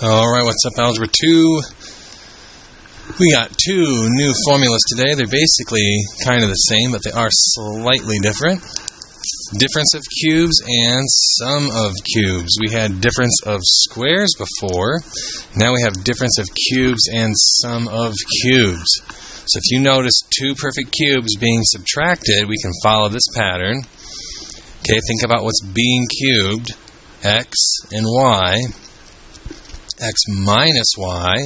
Alright, what's up, Algebra 2? We got two new formulas today. They're basically kind of the same, but they are slightly different. Difference of cubes and sum of cubes. We had difference of squares before. Now we have difference of cubes and sum of cubes. So if you notice two perfect cubes being subtracted, we can follow this pattern. Okay, think about what's being cubed. X and y. X minus y,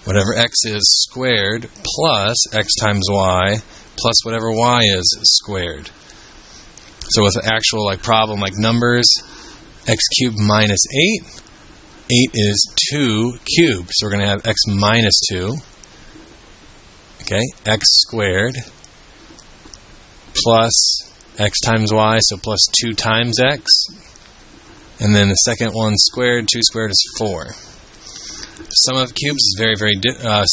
whatever x is squared, plus x times y, plus whatever y is squared. So with an actual problem like numbers, x cubed minus 8, 8 is 2 cubed. So we're going to have x minus 2, okay, x squared, plus x times y, so plus 2 times x. And then the second one squared, 2 squared is 4. Sum of cubes is very, very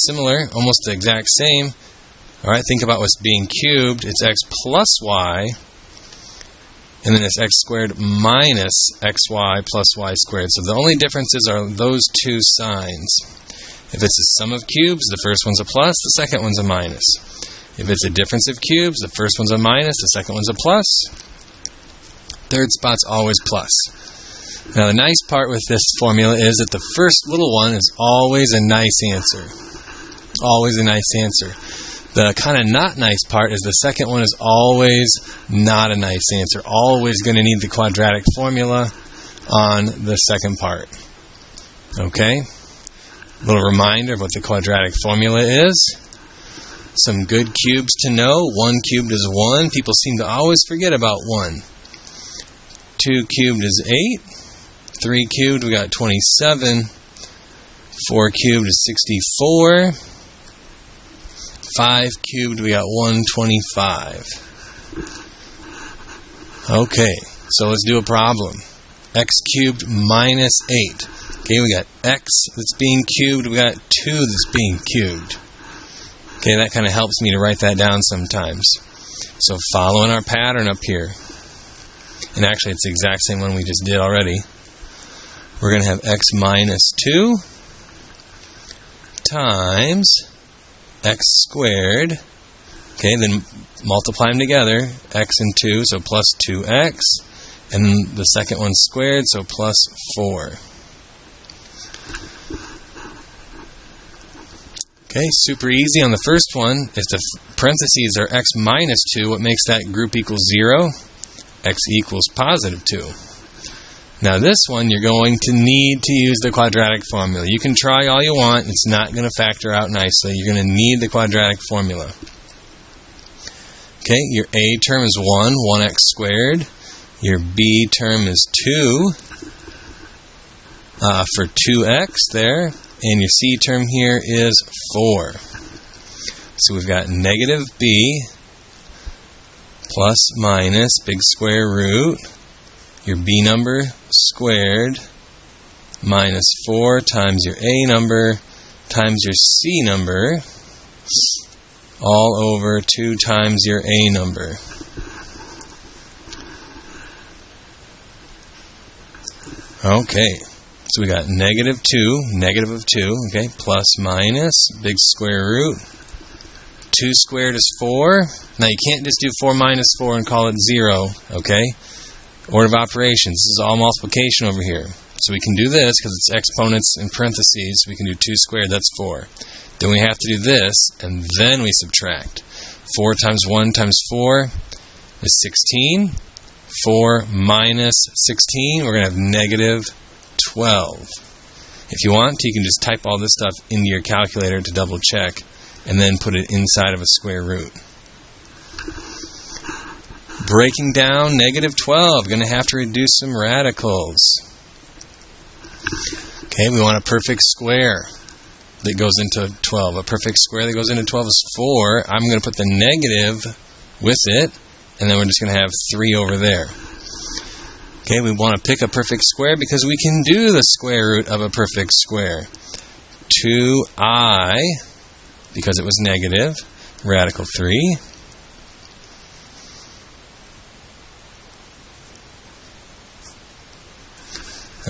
similar, almost the exact same. Alright, think about what's being cubed. It's x plus y, and then it's x squared minus xy plus y squared. So the only differences are those two signs. If it's a sum of cubes, the first one's a plus, the second one's a minus. If it's a difference of cubes, the first one's a minus, the second one's a plus. Third spot's always plus. Now the nice part with this formula is that the first little one is always a nice answer. Always a nice answer. The kind of not nice part is the second one is always not a nice answer. Always going to need the quadratic formula on the second part. Okay? A little reminder of what the quadratic formula is. Some good cubes to know. 1 cubed is 1. People seem to always forget about 1. 2 cubed is 8. 3 cubed, we got 27. 4 cubed is 64. 5 cubed, we got 125. Okay, so let's do a problem. X cubed minus 8. Okay, we got x that's being cubed, we got 2 that's being cubed. Okay, that kind of helps me to write that down sometimes. So following our pattern up here, and actually it's the exact same one we just did already. We're going to have x minus 2 times x squared. Okay, then multiply them together. X and 2, so plus 2x. And the second one's squared, so plus 4. Okay, super easy. On the first one, if the parentheses are x minus 2, what makes that group equal 0? X equals positive 2. Now this one, you're going to need to use the quadratic formula. You can try all you want. It's not going to factor out nicely. You're going to need the quadratic formula. Okay, your a term is 1, 1x squared. Your b term is 2 for 2x there. And your c term here is 4. So we've got negative b plus minus big square root. Your b number squared minus 4 times your a number times your c number all over 2 times your a number. Okay, so we got negative 2, negative of 2, okay, plus minus big square root. 2 squared is 4. Now you can't just do 4 minus 4 and call it 0, okay? Order of operations. This is all multiplication over here. So we can do this because it's exponents in parentheses. We can do 2 squared, that's 4. Then we have to do this, and then we subtract. 4 times 1 times 4 is 16. 4 minus 16, we're going to have negative 12. If you want to, you can just type all this stuff into your calculator to double check, and then put it inside of a square root. Breaking down negative 12, going to have to reduce some radicals. Okay, we want a perfect square that goes into 12. A perfect square that goes into 12 is 4. I'm going to put the negative with it, and then we're just going to have 3 over there. Okay, we want to pick a perfect square because we can do the square root of a perfect square. 2i, because it was negative, radical 3.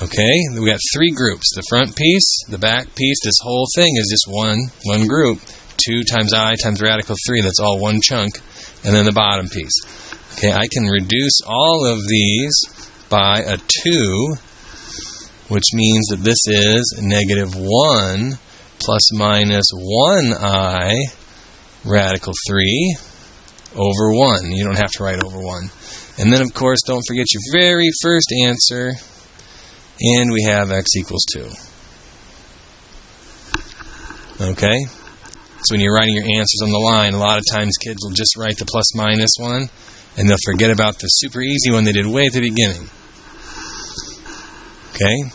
Okay, we got three groups. The front piece, the back piece, this whole thing is just one group. 2 times I times radical 3, that's all one chunk. And then the bottom piece. Okay, I can reduce all of these by a 2, which means that this is negative 1 plus minus 1I radical 3 over 1. You don't have to write over 1. And then, of course, don't forget your very first answer. And we have x equals 2. Okay? So when you're writing your answers on the line, a lot of times kids will just write the plus minus one, and they'll forget about the super easy one they did way at the beginning. Okay?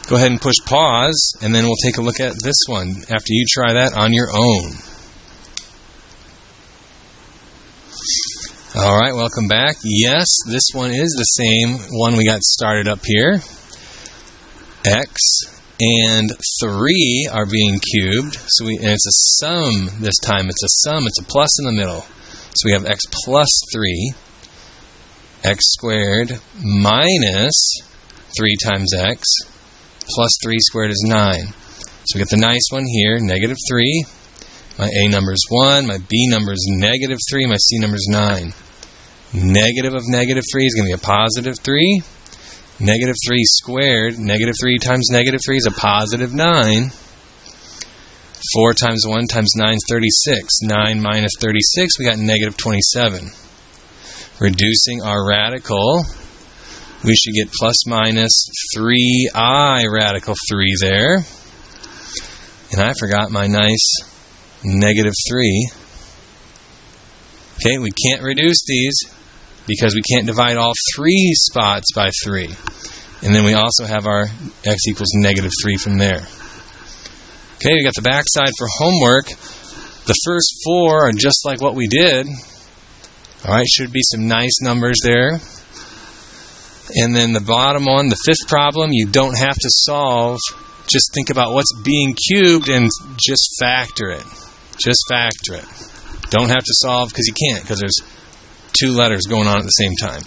Go ahead and push pause, and then we'll take a look at this one after you try that on your own. Alright, welcome back. Yes, this one is the same one we got started up here. X and 3 are being cubed, and it's a sum this time. It's a sum, it's a plus in the middle. So we have x plus 3, x squared minus 3 times x, plus 3 squared is 9. So we get the nice one here, negative 3. My A number is 1, my B number is negative 3, my C number is 9. Negative of negative 3 is going to be a positive 3. Negative 3 squared, negative 3 times negative 3 is a positive 9. 4 times 1 times 9 is 36. 9 minus 36, we got negative 27. Reducing our radical, we should get plus minus 3I radical 3 there. And I forgot my nice negative 3. Okay, we can't reduce these because we can't divide all 3 spots by 3. And then we also have our x equals negative 3 from there. Okay, we got the backside for homework. The first 4 are just like what we did. Alright, should be some nice numbers there. And then the bottom one, the 5th problem, you don't have to solve. Just think about what's being cubed and just factor it. Just factor it. Don't have to solve because you can't, because there's 2 letters going on at the same time.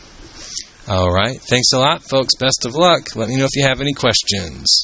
Alright, thanks a lot, folks. Best of luck. Let me know if you have any questions.